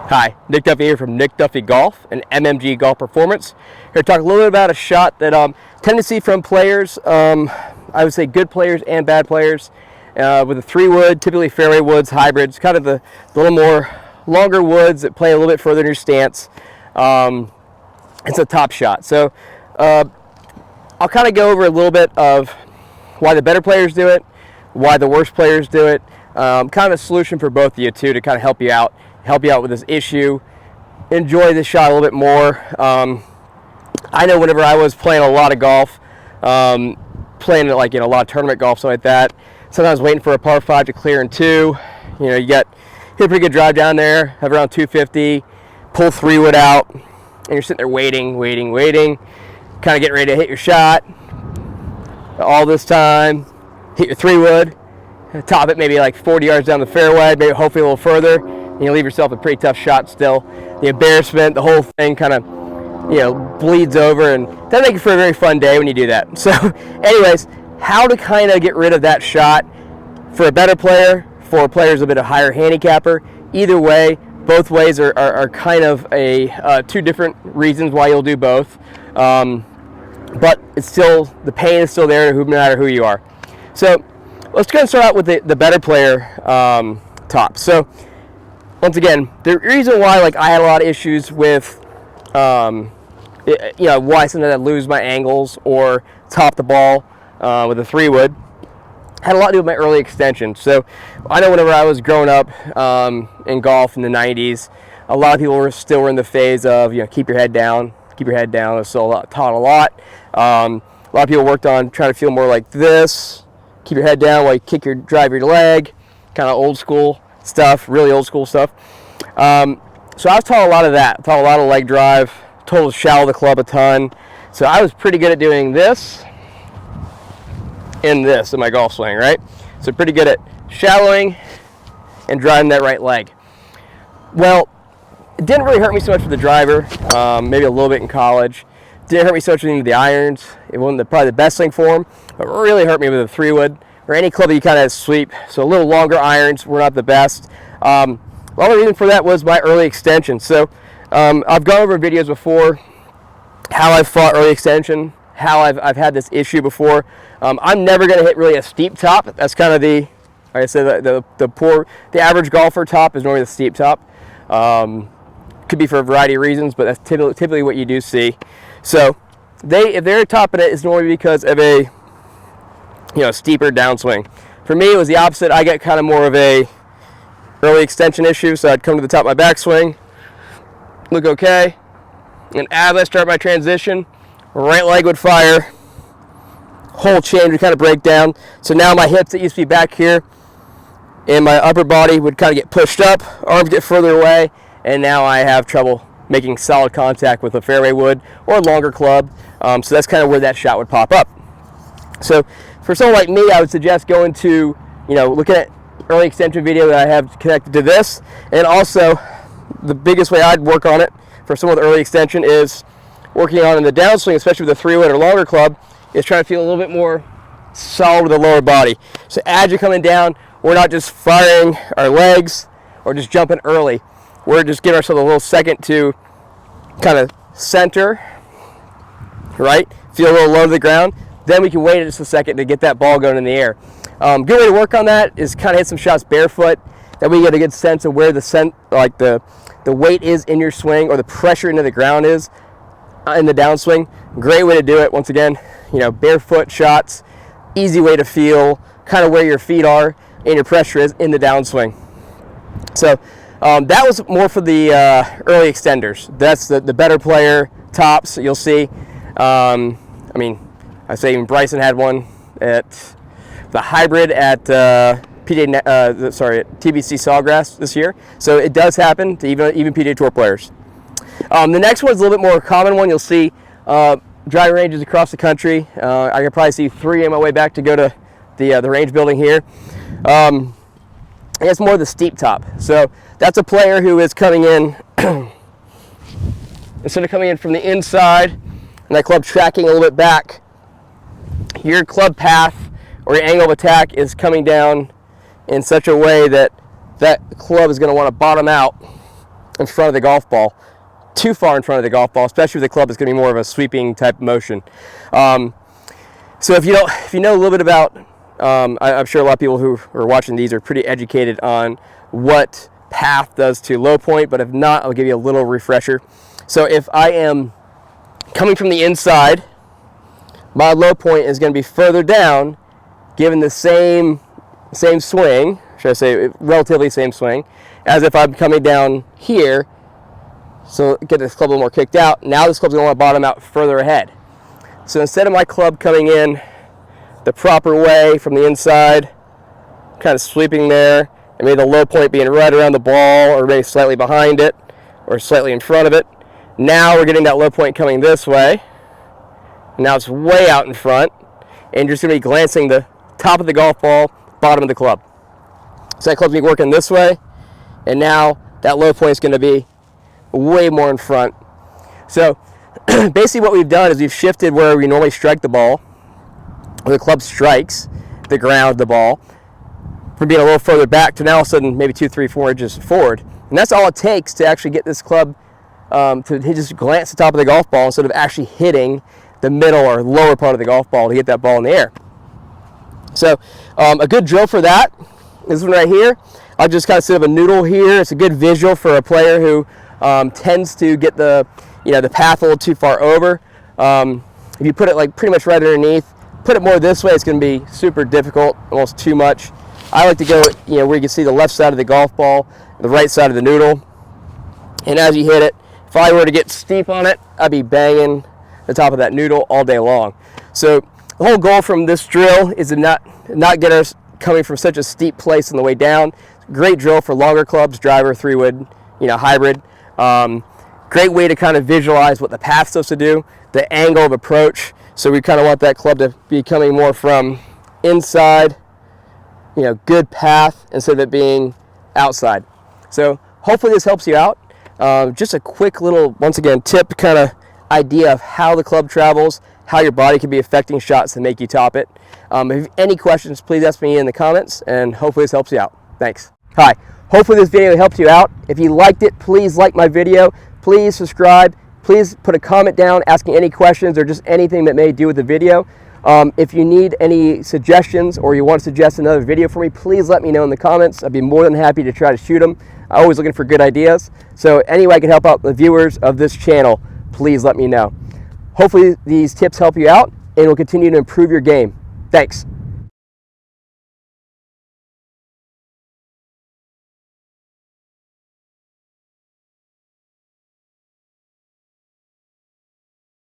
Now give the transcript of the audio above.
Hi, Nick Duffy here from Nick Duffy Golf and MMG Golf Performance. Here to talk a little bit about a shot that tend to see from players, I would say good players and bad players, with a 3-wood, typically fairway woods, hybrids, kind of the little more longer woods that play a little bit further in your stance. It's a top shot. So I'll kind of go over a little bit of why the better players do it, why the worst players do it, kind of a solution for both of you too to kind of help you out with this issue, enjoy the shot a little bit more. I know whenever I was playing a lot of golf, playing like a lot of tournament golf, something like that, sometimes waiting for a par 5 to clear in 2, you hit a pretty good drive down there, have around 250, pull 3-wood out, and you're sitting there waiting, kind of getting ready to hit your shot. All this time, hit your 3-wood, top it maybe like 40 yards down the fairway, maybe hopefully a little further. You leave yourself a pretty tough shot still. The embarrassment, the whole thing kind of, bleeds over, and doesn't make it for a very fun day when you do that. So anyways, how to kind of get rid of that shot for a better player, for players a bit of higher handicapper. Either way, both ways are kind of two different reasons why you'll do both. But it's still, the pain is still there no matter who you are. So let's go and start out with the better player top. So once again, the reason why I had a lot of issues with, why sometimes I lose my angles or top the ball with a 3-wood had a lot to do with my early extension. So I know whenever I was growing up in golf in the 90s, a lot of people were still in the phase of, keep your head down. I was still taught a lot. A lot of people worked on trying to feel more like this. Keep your head down while you drive your leg, kind of old school stuff, really old school stuff. So I was taught a lot of that, taught a lot of leg drive, told to shallow the club a ton. So I was pretty good at doing this and this in my golf swing, right? So pretty good at shallowing and driving that right leg. Well, it didn't really hurt me so much with the driver, maybe a little bit in college. Didn't hurt me so much with the irons. It wasn't probably the best thing for them, but really hurt me with a 3-wood or any club that you kind of sweep. So a little longer irons were not the best. A lot of the reason for that was my early extension. So I've gone over videos before how I've fought early extension, how I've had this issue before. I'm never going to hit really a steep top. That's kind of like I said, the average golfer top is normally the steep top. Could be for a variety of reasons, but that's typically what you do see. So if they're topping it, it's normally because of a steeper downswing. For me, it was the opposite. I get kind of more of a early extension issue, so I'd come to the top of my backswing, look okay, and as I start my transition, right leg would fire, whole chain would kind of break down. So now my hips that used to be back here and my upper body would kind of get pushed up, arms get further away, and now I have trouble making solid contact with a fairway wood or a longer club. So that's kind of where that shot would pop up. So for someone like me, I would suggest going to, looking at early extension video that I have connected to this. And also, the biggest way I'd work on it for someone with early extension is working on in the downswing, especially with a 3-wood or longer club, is trying to feel a little bit more solid with the lower body. So as you're coming down, we're not just firing our legs or just jumping early. We're just giving ourselves a little second to kind of center, right? Feel a little low to the ground. Then we can wait just a second to get that ball going in the air. Good way to work on that is kind of hit some shots barefoot. That way you get a good sense of where the weight is in your swing, or the pressure into the ground is in the downswing. Great way to do it. Once again, barefoot shots, easy way to feel kind of where your feet are and your pressure is in the downswing. So that was more for the early extenders. That's the better player tops you'll see. I say even Bryson had one at the hybrid at TBC Sawgrass this year. So it does happen to even PGA Tour players. The next one is a little bit more common one. You'll see driving ranges across the country. I could probably see 3 on my way back to go to the range building here. It's more the steep top. So that's a player who is coming in, instead of coming in from the inside and that club tracking a little bit back, your club path or your angle of attack is coming down in such a way that that club is going to want to bottom out in front of the golf ball, too far in front of the golf ball, especially with the club is going to be more of a sweeping type motion. So if you know a little bit about, I'm sure a lot of people who are watching these are pretty educated on what path does to low point, but if not, I'll give you a little refresher. So if I am coming from the inside, my low point is going to be further down, given the same swing, should I say relatively same swing, as if I'm coming down here. So get this club a little more kicked out. Now this club's going to want to bottom out further ahead. So instead of my club coming in the proper way from the inside, kind of sweeping there, and maybe the low point being right around the ball, or maybe slightly behind it, or slightly in front of it. Now we're getting that low point coming this way. Now it's way out in front, and you're just going to be glancing the top of the golf ball, bottom of the club. So that club's going to be working this way, and now that low point is going to be way more in front. So basically what we've done is we've shifted where we normally strike the ball, where the club strikes the ground, the ball, from being a little further back to now all of a sudden maybe 2, 3, 4 inches forward. And that's all it takes to actually get this club to just glance the top of the golf ball instead of actually hitting the middle or lower part of the golf ball to get that ball in the air. So a good drill for that, this one right here, I'll just kind of set up a noodle here. It's a good visual for a player who tends to get the path a little too far over. If you put it like pretty much right underneath, put it more this way, it's going to be super difficult, almost too much. I like to go where you can see the left side of the golf ball, the right side of the noodle, and as you hit it, if I were to get steep on it, I'd be banging the top of that noodle all day long. So the whole goal from this drill is to not get us coming from such a steep place on the way down. Great drill for longer clubs, driver, 3-wood, hybrid. Great way to kind of visualize what the path's supposed to do, the angle of approach. So we kind of want that club to be coming more from inside, good path instead of it being outside. So hopefully this helps you out. Just a quick little, once again, tip kind of idea of how the club travels, how your body can be affecting shots to make you top it. If you have any questions, please ask me in the comments, and hopefully this helps you out. Thanks. Hi. Hopefully this video helped you out. If you liked it, please like my video. Please subscribe. Please put a comment down asking any questions or just anything that may do with the video. If you need any suggestions or you want to suggest another video for me, please let me know in the comments. I'd be more than happy to try to shoot them. I'm always looking for good ideas. So any way I can help out the viewers of this channel, please let me know. Hopefully these tips help you out and will continue to improve your game. Thanks.